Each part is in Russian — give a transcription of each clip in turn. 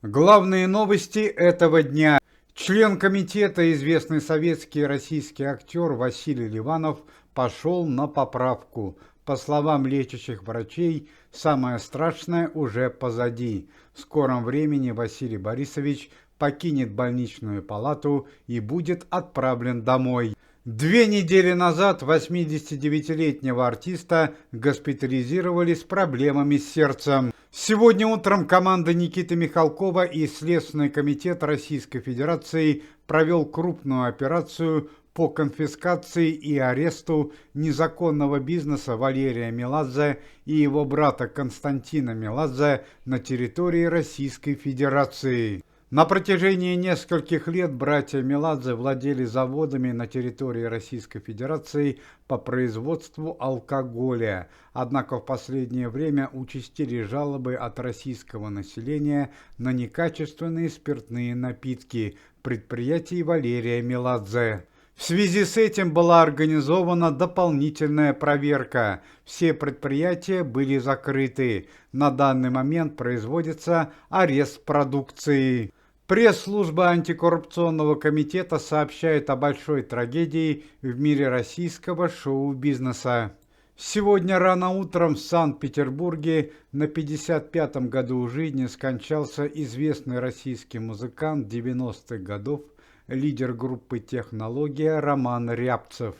Главные новости этого дня. Член комитета, известный советский и российский актер Василий Ливанов пошел на поправку. По словам лечащих врачей, самое страшное уже позади. В скором времени Василий Борисович покинет больничную палату и будет отправлен домой. 2 недели назад 89-летнего артиста госпитализировали с проблемами с сердцем. Сегодня утром команда Никиты Михалкова и Следственный комитет Российской Федерации провел крупную операцию по конфискации и аресту незаконного бизнеса Валерия Меладзе и его брата Константина Меладзе на территории Российской Федерации. На протяжении нескольких лет братья Меладзе владели заводами на территории Российской Федерации по производству алкоголя. Однако в последнее время участились жалобы от российского населения на некачественные спиртные напитки предприятий Валерия Меладзе. В связи с этим была организована дополнительная проверка. Все предприятия были закрыты. На данный момент производится арест продукции. Пресс-служба антикоррупционного комитета сообщает о большой трагедии в мире российского шоу-бизнеса. Сегодня рано утром в Санкт-Петербурге на 55-м году жизни скончался известный российский музыкант 90-х годов, лидер группы «Технология» Роман Рябцев.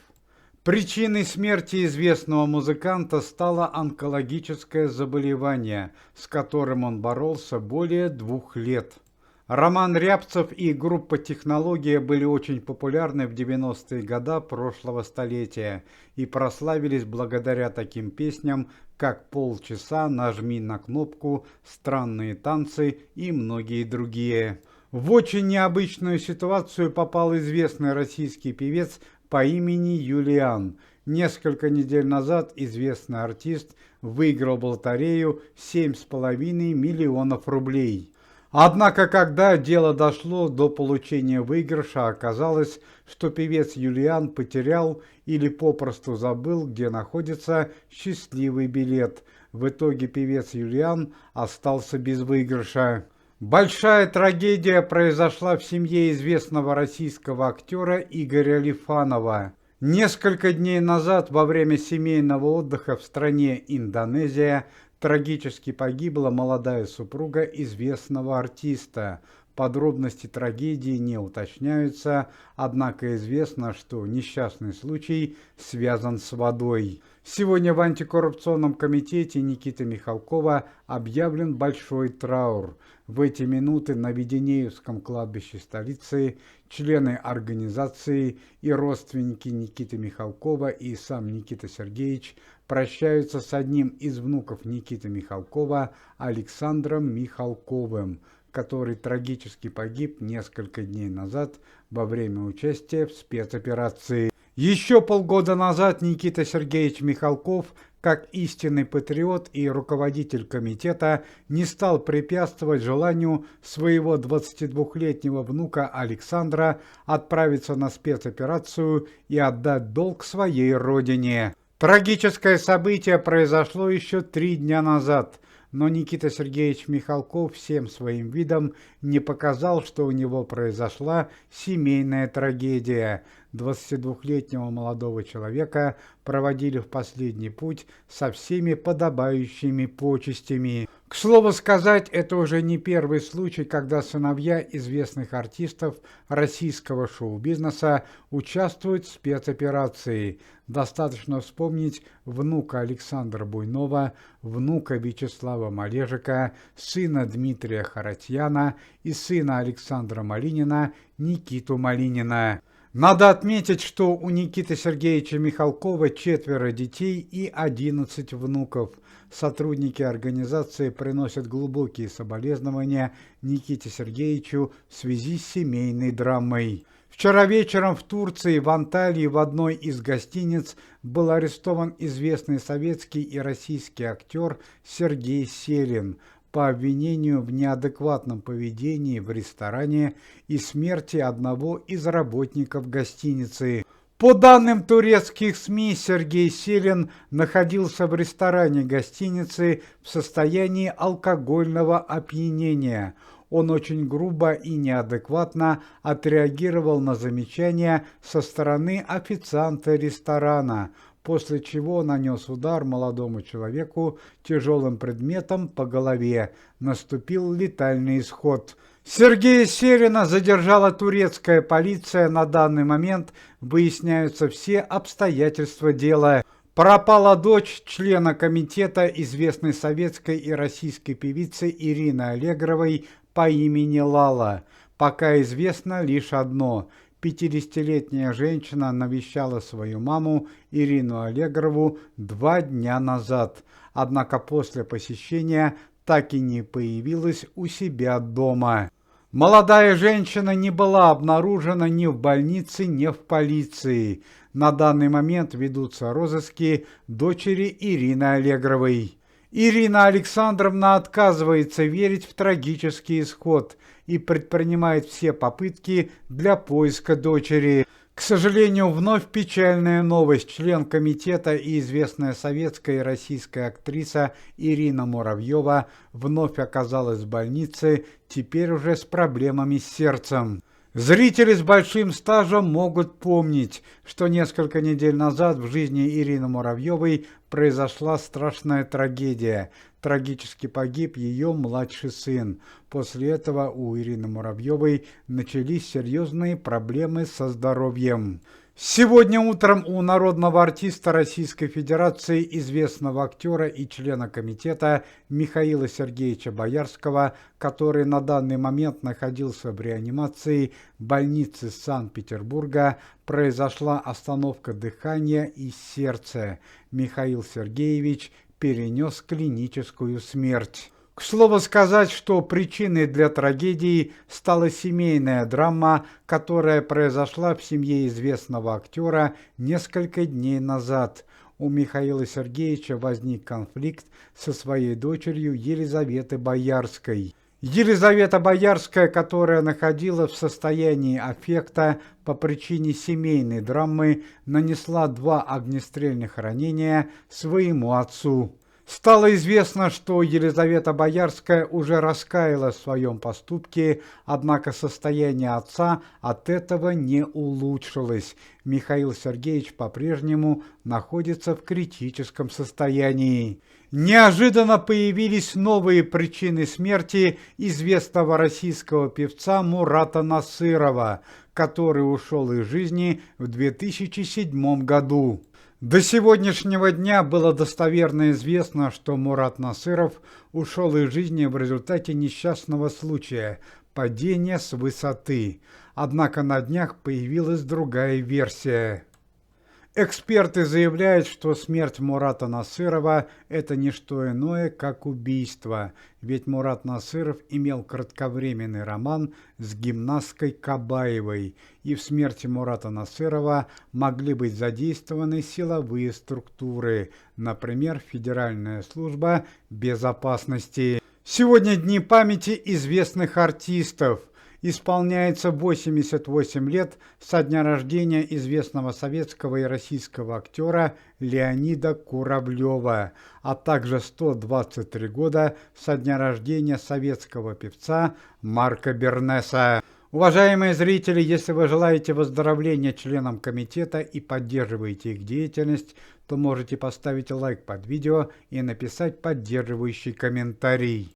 Причиной смерти известного музыканта стало онкологическое заболевание, с которым он боролся более 2 лет. Роман Рябцев и группа «Технология» были очень популярны в 90-е годы прошлого столетия и прославились благодаря таким песням, как «Полчаса», «Нажми на кнопку», «Странные танцы» и многие другие. В очень необычную ситуацию попал известный российский певец по имени Юлиан. Несколько недель назад известный артист выиграл в лотерею 7,5 миллионов рублей. Однако, когда дело дошло до получения выигрыша, оказалось, что певец Юлиан потерял или попросту забыл, где находится счастливый билет. В итоге певец Юлиан остался без выигрыша. Большая трагедия произошла в семье известного российского актера Игоря Лифанова. Несколько дней назад во время семейного отдыха в стране Индонезия трагически погибла молодая супруга известного артиста. Подробности трагедии не уточняются, однако известно, что несчастный случай связан с водой. Сегодня в антикоррупционном комитете Никиты Михалкова объявлен большой траур. В эти минуты на Веденеевском кладбище столицы члены организации и родственники Никиты Михалкова и сам Никита Сергеевич прощаются с одним из внуков Никиты Михалкова, Александром Михалковым, который трагически погиб несколько дней назад во время участия в спецоперации. Еще полгода назад Никита Сергеевич Михалков, как истинный патриот и руководитель комитета, не стал препятствовать желанию своего 22-летнего внука Александра отправиться на спецоперацию и отдать долг своей родине. Трагическое событие произошло еще 3 дня назад, но Никита Сергеевич Михалков всем своим видом не показал, что у него произошла семейная трагедия. 22-летнего молодого человека проводили в последний путь со всеми подобающими почестями. К слову сказать, это уже не первый случай, когда сыновья известных артистов российского шоу-бизнеса участвуют в спецоперации. Достаточно вспомнить внука Александра Буйнова, внука Вячеслава Малежика, сына Дмитрия Харатьяна и сына Александра Малинина Никиту Малинина. Надо отметить, что у Никиты Сергеевича Михалкова 4 детей и 11 внуков. Сотрудники организации приносят глубокие соболезнования Никите Сергеевичу в связи с семейной драмой. Вчера вечером в Турции, в Анталии, в одной из гостиниц был арестован известный советский и российский актер Сергей Селин по обвинению в неадекватном поведении в ресторане и смерти одного из работников гостиницы. По данным турецких СМИ, Сергей Селин находился в ресторане гостиницы в состоянии алкогольного опьянения. Он очень грубо и неадекватно отреагировал на замечания со стороны официанта ресторана, после чего нанес удар молодому человеку тяжелым предметом по голове. Наступил летальный исход. Сергея Серина задержала турецкая полиция. На данный момент выясняются все обстоятельства дела. Пропала дочь члена комитета известной советской и российской певицы Ирины Аллегровой по имени Лала. Пока известно лишь одно. 50-летняя женщина навещала свою маму Ирину Аллегрову 2 дня назад. Однако после посещения так и не появилась у себя дома. Молодая женщина не была обнаружена ни в больнице, ни в полиции. На данный момент ведутся розыски дочери Ирины Аллегровой. Ирина Александровна отказывается верить в трагический исход и предпринимает все попытки для поиска дочери. К сожалению, вновь печальная новость. Член комитета и известная советская и российская актриса Ирина Муравьева вновь оказалась в больнице, теперь уже с проблемами с сердцем. Зрители с большим стажем могут помнить, что несколько недель назад в жизни Ирины Муравьевой произошла страшная трагедия. Трагически погиб ее младший сын. После этого у Ирины Муравьевой начались серьезные проблемы со здоровьем. Сегодня утром у народного артиста Российской Федерации, известного актера и члена комитета Михаила Сергеевича Боярского, который на данный момент находился в реанимации больницы Санкт-Петербурга, произошла остановка дыхания и сердца. Михаил Сергеевич перенес клиническую смерть. К слову сказать, что причиной для трагедии стала семейная драма, которая произошла в семье известного актера несколько дней назад. У Михаила Сергеевича возник конфликт со своей дочерью Елизаветой Боярской. Елизавета Боярская, которая находилась в состоянии аффекта по причине семейной драмы, нанесла 2 огнестрельных ранения своему отцу. Стало известно, что Елизавета Боярская уже раскаялась в своем поступке, однако состояние отца от этого не улучшилось. Михаил Сергеевич по-прежнему находится в критическом состоянии. Неожиданно появились новые причины смерти известного российского певца Мурата Насырова, который ушел из жизни в 2007 году. До сегодняшнего дня было достоверно известно, что Мурат Насыров ушел из жизни в результате несчастного случая – падения с высоты. Однако на днях появилась другая версия. Эксперты заявляют, что смерть Мурата Насырова – это не что иное, как убийство. Ведь Мурат Насыров имел кратковременный роман с гимнасткой Кабаевой. И в смерти Мурата Насырова могли быть задействованы силовые структуры, например, Федеральная служба безопасности. Сегодня дни памяти известных артистов. Исполняется 88 лет со дня рождения известного советского и российского актера Леонида Куравлева, а также 123 года со дня рождения советского певца Марка Бернеса. Уважаемые зрители, если вы желаете выздоровления членам комитета и поддерживаете их деятельность, то можете поставить лайк под видео и написать поддерживающий комментарий.